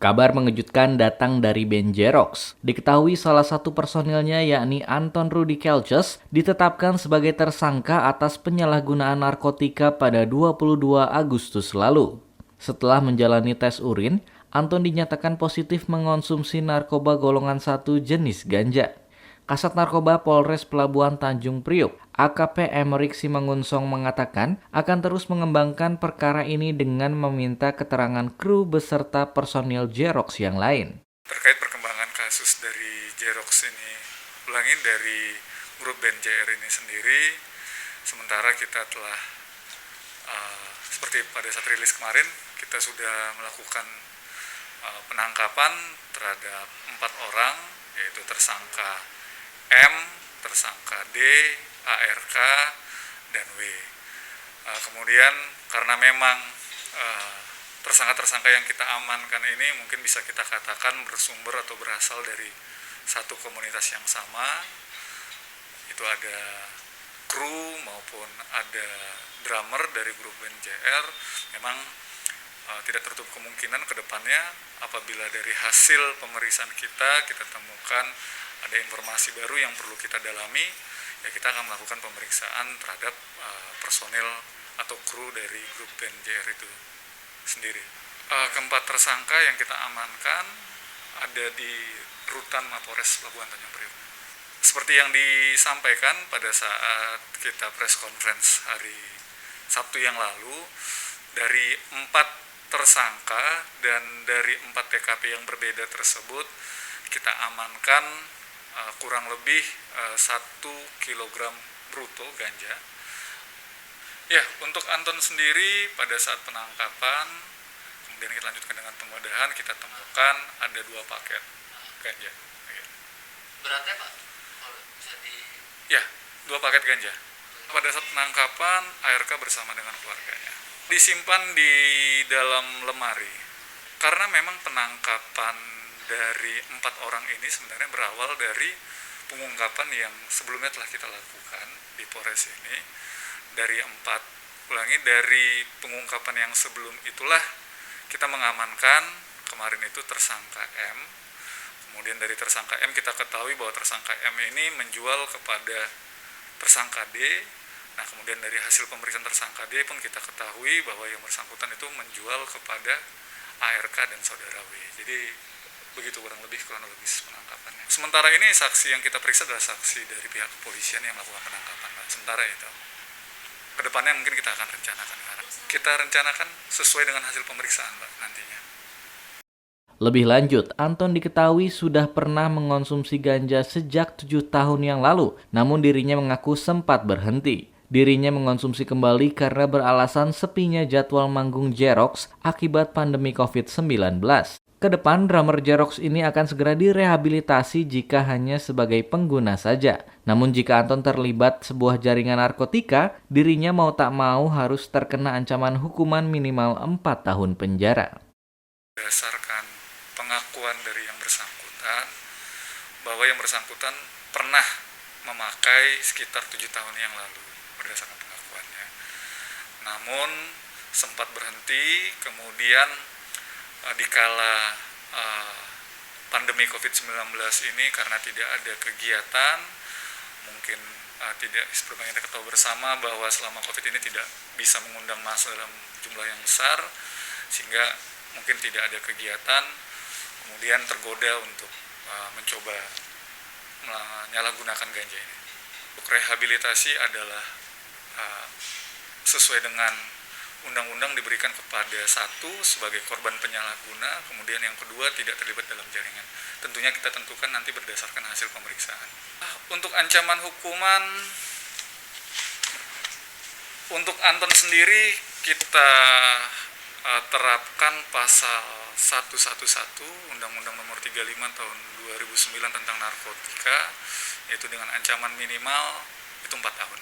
Kabar mengejutkan datang dari band Jerox. Diketahui salah satu personilnya yakni Anton Rudy Kelces ditetapkan sebagai tersangka atas penyalahgunaan narkotika pada 22 Agustus lalu. Setelah menjalani tes urin, Anton dinyatakan positif mengonsumsi narkoba golongan 1 jenis ganja. Kasat Narkoba Polres Pelabuhan Tanjung Priok, AKP Emerik Simangunsong mengatakan akan terus mengembangkan perkara ini dengan meminta keterangan kru beserta personil Jerox yang lain. Terkait perkembangan kasus dari Jerox ini, ulangin dari grup band JR ini sendiri, sementara kita telah, seperti pada saat rilis kemarin, kita sudah melakukan penangkapan terhadap 4 orang, yaitu tersangka M, tersangka D, ARK, dan W. Kemudian karena memang tersangka-tersangka yang kita amankan ini mungkin bisa kita katakan bersumber atau berasal dari satu komunitas yang sama, itu ada kru maupun ada drummer dari grup band JR. Memang tidak tertutup kemungkinan ke depannya apabila dari hasil pemeriksaan kita temukan ada informasi baru yang perlu kita dalami, ya kita akan melakukan pemeriksaan terhadap personil atau kru dari grup band JR itu sendiri. Keempat tersangka yang kita amankan ada di Rutan Mapores Pelabuhan Tanjung Priok. Seperti yang disampaikan pada saat kita press conference hari Sabtu yang lalu, dari 4 tersangka dan dari 4 TKP yang berbeda tersebut kita amankan kurang lebih 1 kilogram bruto ganja. Ya, untuk Anton sendiri pada saat penangkapan, kemudian kita lanjutkan dengan penggeledahan, kita temukan ada 2 paket ganja. Beratnya Pak? Kalau bisa Ya, 2 paket ganja. Pada saat penangkapan, ARK bersama dengan keluarganya disimpan di dalam lemari. Karena memang penangkapan dari 4 orang ini sebenarnya berawal dari pengungkapan yang sebelumnya telah kita lakukan di Polres ini. Dari pengungkapan yang sebelum itulah kita mengamankan kemarin itu tersangka M. Kemudian dari tersangka M kita ketahui bahwa tersangka M ini menjual kepada tersangka D. Nah, kemudian dari hasil pemeriksaan tersangka D pun kita ketahui bahwa yang bersangkutan itu menjual kepada ARK dan saudara W. Jadi begitu kurang lebih kronologis penangkapannya. Sementara ini saksi yang kita periksa adalah saksi dari pihak kepolisian yang melakukan penangkapan, Pak. Sementara itu. Kedepannya mungkin kita akan rencanakan. Kita rencanakan sesuai dengan hasil pemeriksaan, Pak, nantinya. Lebih lanjut, Anton diketahui sudah pernah mengonsumsi ganja sejak 7 tahun yang lalu, namun dirinya mengaku sempat berhenti. Dirinya mengonsumsi kembali karena beralasan sepinya jadwal manggung Jerox akibat pandemi COVID-19. Kedepan, drummer Jerox ini akan segera direhabilitasi jika hanya sebagai pengguna saja. Namun jika Anton terlibat sebuah jaringan narkotika, dirinya mau tak mau harus terkena ancaman hukuman minimal 4 tahun penjara. Berdasarkan pengakuan dari yang bersangkutan, bahwa yang bersangkutan pernah memakai sekitar 7 tahun yang lalu, berdasarkan pengakuannya. Namun sempat berhenti, kemudian dikala pandemi COVID-19 ini karena tidak ada kegiatan, mungkin tidak seperti yang kita ketahui bersama bahwa selama COVID ini tidak bisa mengundang massa dalam jumlah yang besar, sehingga mungkin tidak ada kegiatan, kemudian tergoda untuk mencoba menyalahgunakan ganja ini. Untuk rehabilitasi adalah sesuai dengan undang-undang diberikan kepada satu sebagai korban penyalahguna, kemudian yang kedua tidak terlibat dalam jaringan. Tentunya kita tentukan nanti berdasarkan hasil pemeriksaan. Untuk ancaman hukuman, untuk Anton sendiri kita terapkan pasal 111 Undang-Undang Nomor 35 Tahun 2009 tentang narkotika, yaitu dengan ancaman minimal itu 4 tahun.